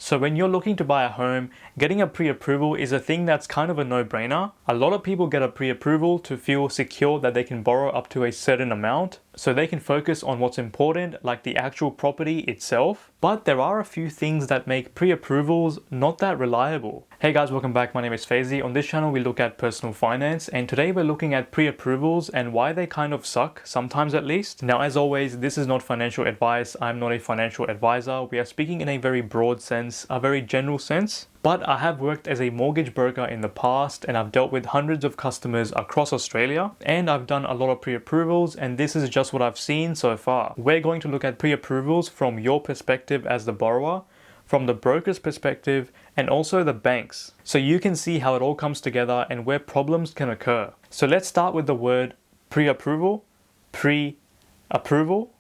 So when you're looking to buy a home, getting a pre-approval is a thing that's kind of a no-brainer. A lot of people get a pre-approval to feel secure that they can borrow up to a certain amount, so they can focus on what's important, like the actual property itself. But there are a few things that make pre-approvals not that reliable. Hey guys, welcome back. My name is Faizy. On this channel, we look at personal finance, and today we're looking at pre-approvals and why they kind of suck, sometimes at least. Now, as always, this is not financial advice. I'm not a financial advisor. We are speaking in a very broad sense, a very general sense. But I have worked as a mortgage broker in the past, and I've dealt with hundreds of customers across Australia, and I've done a lot of pre-approvals, and this is just what I've seen so far. We're going to look at pre-approvals from your perspective as the borrower, from the broker's perspective, and also the bank's, so you can see how it all comes together and where problems can occur. So let's start with the word pre-approval. Pre-approval.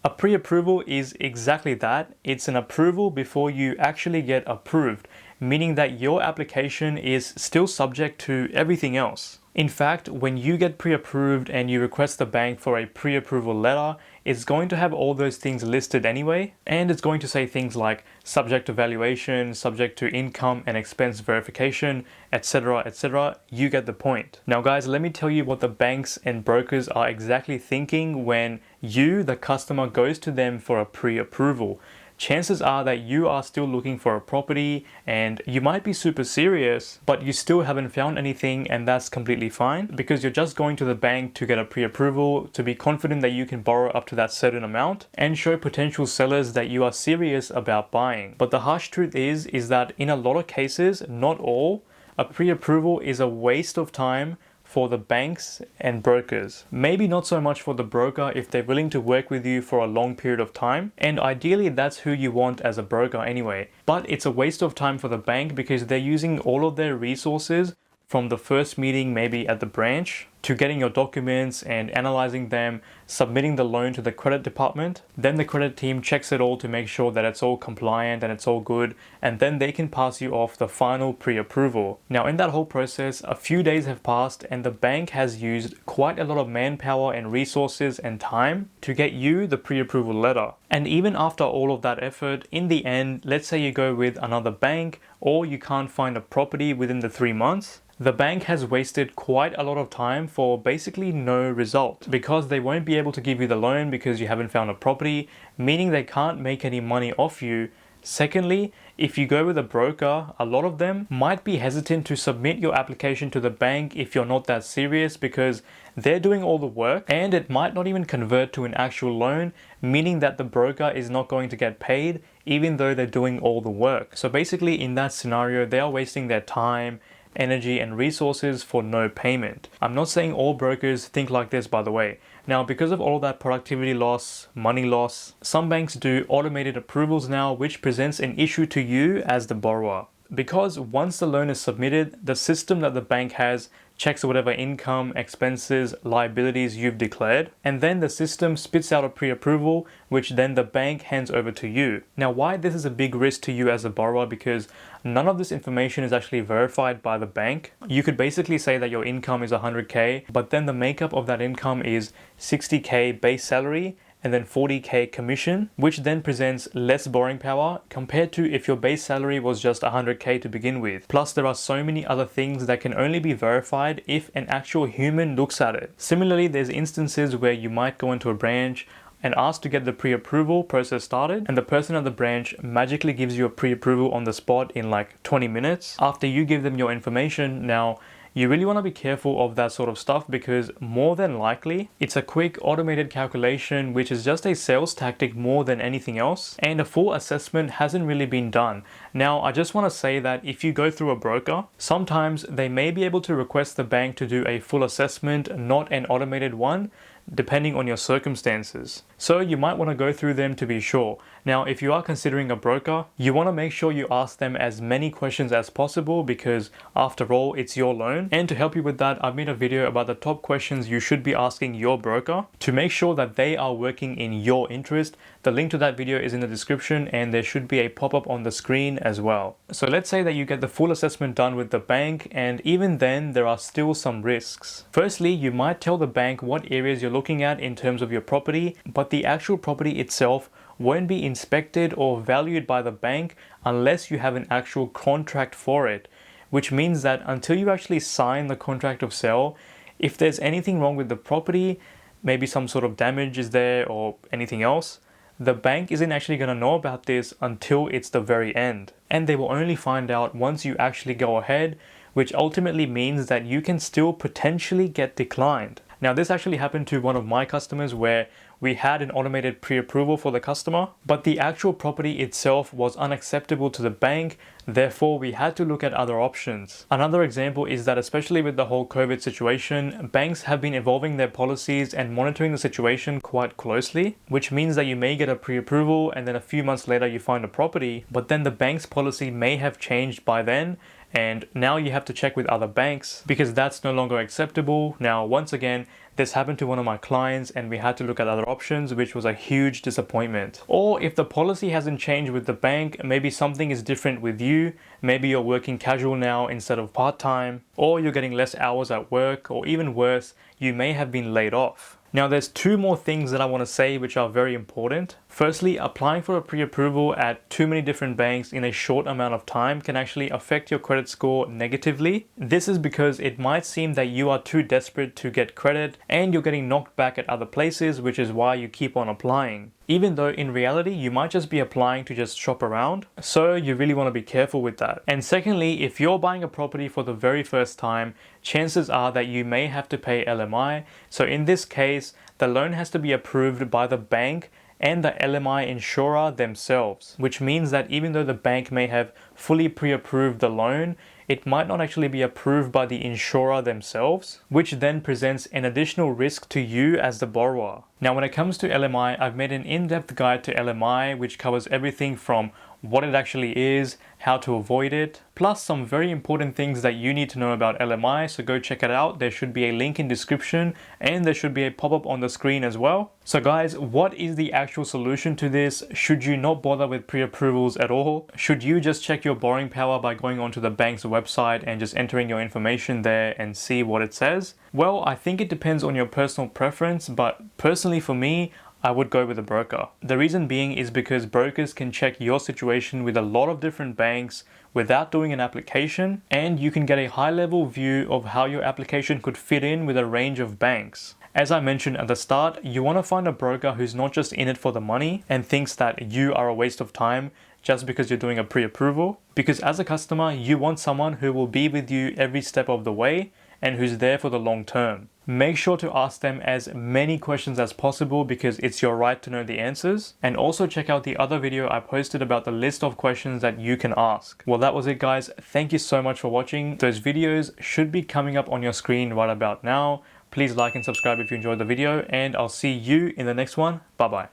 A pre-approval is exactly that. It's an approval before you actually get approved, meaning that your application is still subject to everything else. In fact, when you get pre-approved and you request the bank for a pre-approval letter, it's going to have all those things listed anyway, and it's going to say things like subject to valuation, subject to income and expense verification, etc., etc. You get the point. Now guys, let me tell you what the banks and brokers are exactly thinking when you, the customer, goes to them for a pre-approval. Chances are that you are still looking for a property and you might be super serious, but you still haven't found anything, and that's completely fine because you're just going to the bank to get a pre-approval to be confident that you can borrow up to that certain amount and show potential sellers that you are serious about buying. But the harsh truth is that in a lot of cases, not all, a pre-approval is a waste of time for the banks and brokers. Maybe not so much for the broker if they're willing to work with you for a long period of time, and ideally that's who you want as a broker anyway. But it's a waste of time for the bank because they're using all of their resources from the first meeting maybe at the branch to getting your documents and analyzing them, submitting the loan to the credit department. Then the credit team checks it all to make sure that it's all compliant and it's all good, and then they can pass you off the final pre-approval. Now in that whole process, a few days have passed and the bank has used quite a lot of manpower and resources and time to get you the pre-approval letter. And even after all of that effort, in the end, let's say you go with another bank or you can't find a property within the 3 months, the bank has wasted quite a lot of time for basically no result because they won't be able to give you the loan because you haven't found a property, meaning they can't make any money off you. Secondly, if you go with a broker, a lot of them might be hesitant to submit your application to the bank if you're not that serious because they're doing all the work and it might not even convert to an actual loan, meaning that the broker is not going to get paid even though they're doing all the work. So basically in that scenario, they are wasting their time, energy and resources for no payment. I'm not saying all brokers think like this, by the way. Now, because of all that productivity loss, money loss, some banks do automated approvals now, which presents an issue to you as the borrower. Because once the loan is submitted, the system that the bank has checks whatever income, expenses, liabilities you've declared, and then the system spits out a pre-approval, which then the bank hands over to you. Now, why this is a big risk to you as a borrower, because none of this information is actually verified by the bank. You could basically say that your income is 100K, but then the makeup of that income is 60K base salary and then 40K commission, which then presents less borrowing power compared to if your base salary was just 100K to begin with. Plus, there are so many other things that can only be verified if an actual human looks at it. Similarly, there's instances where you might go into a branch and ask to get the pre-approval process started, and the person at the branch magically gives you a pre-approval on the spot in like 20 minutes after you give them your information. Now, you really want to be careful of that sort of stuff because more than likely it's a quick automated calculation which is just a sales tactic more than anything else, and a full assessment hasn't really been done. Now, I just want to say that if you go through a broker, sometimes they may be able to request the bank to do a full assessment, not an automated one, depending on your circumstances. So you might want to go through them to be sure. Now, if you are considering a broker, you want to make sure you ask them as many questions as possible because after all, it's your loan. And to help you with that, I've made a video about the top questions you should be asking your broker to make sure that they are working in your interest. The link to that video is in the description, and there should be a pop-up on the screen as well. So let's say that you get the full assessment done with the bank, and even then there are still some risks. Firstly, you might tell the bank what areas you're looking at in terms of your property, but the actual property itself won't be inspected or valued by the bank unless you have an actual contract for it, which means that until you actually sign the contract of sale, if there's anything wrong with the property, maybe some sort of damage is there or anything else, the bank isn't actually going to know about this until it's the very end. And they will only find out once you actually go ahead, which ultimately means that you can still potentially get declined. Now, this actually happened to one of my customers where we had an automated pre-approval for the customer, but the actual property itself was unacceptable to the bank. Therefore, we had to look at other options. Another example is that especially with the whole COVID situation, banks have been evolving their policies and monitoring the situation quite closely, which means that you may get a pre-approval and then a few months later you find a property, but then the bank's policy may have changed by then. And now you have to check with other banks because that's no longer acceptable. Now, once again, this happened to one of my clients and we had to look at other options, which was a huge disappointment. Or if the policy hasn't changed with the bank, maybe something is different with you. Maybe you're working casual now instead of part-time, or you're getting less hours at work, or even worse, you may have been laid off. Now, there's two more things that I want to say which are very important. Firstly, applying for a pre-approval at too many different banks in a short amount of time can actually affect your credit score negatively. This is because it might seem that you are too desperate to get credit and you're getting knocked back at other places, which is why you keep on applying. Even though in reality, you might just be applying to just shop around. So you really want to be careful with that. And secondly, if you're buying a property for the very first time, chances are that you may have to pay LMI. So in this case, the loan has to be approved by the bank and the LMI insurer themselves, which means that even though the bank may have fully pre-approved the loan, it might not actually be approved by the insurer themselves, which then presents an additional risk to you as the borrower. Now, when it comes to LMI, I've made an in-depth guide to LMI, which covers everything from what it actually is, how to avoid it, plus some very important things that you need to know about LMI, so go check it out. There should be a link in description and there should be a pop-up on the screen as well. So guys, what is the actual solution to this? Should you not bother with pre-approvals at all? Should you just check your borrowing power by going onto the bank's website and just entering your information there and see what it says? Well, I think it depends on your personal preference, but personally for me, I would go with a broker. The reason being is because brokers can check your situation with a lot of different banks without doing an application, and you can get a high-level view of how your application could fit in with a range of banks. As I mentioned at the start, you want to find a broker who's not just in it for the money and thinks that you are a waste of time just because you're doing a pre-approval. Because as a customer, you want someone who will be with you every step of the way and who's there for the long term. Make sure to ask them as many questions as possible because it's your right to know the answers. And also check out the other video I posted about the list of questions that you can ask. Well, that was it guys. Thank you so much for watching. Those videos should be coming up on your screen right about now. Please like and subscribe if you enjoyed the video, and I'll see you in the next one. Bye-bye.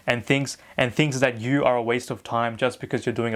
And things that you are a waste of time just because you're doing a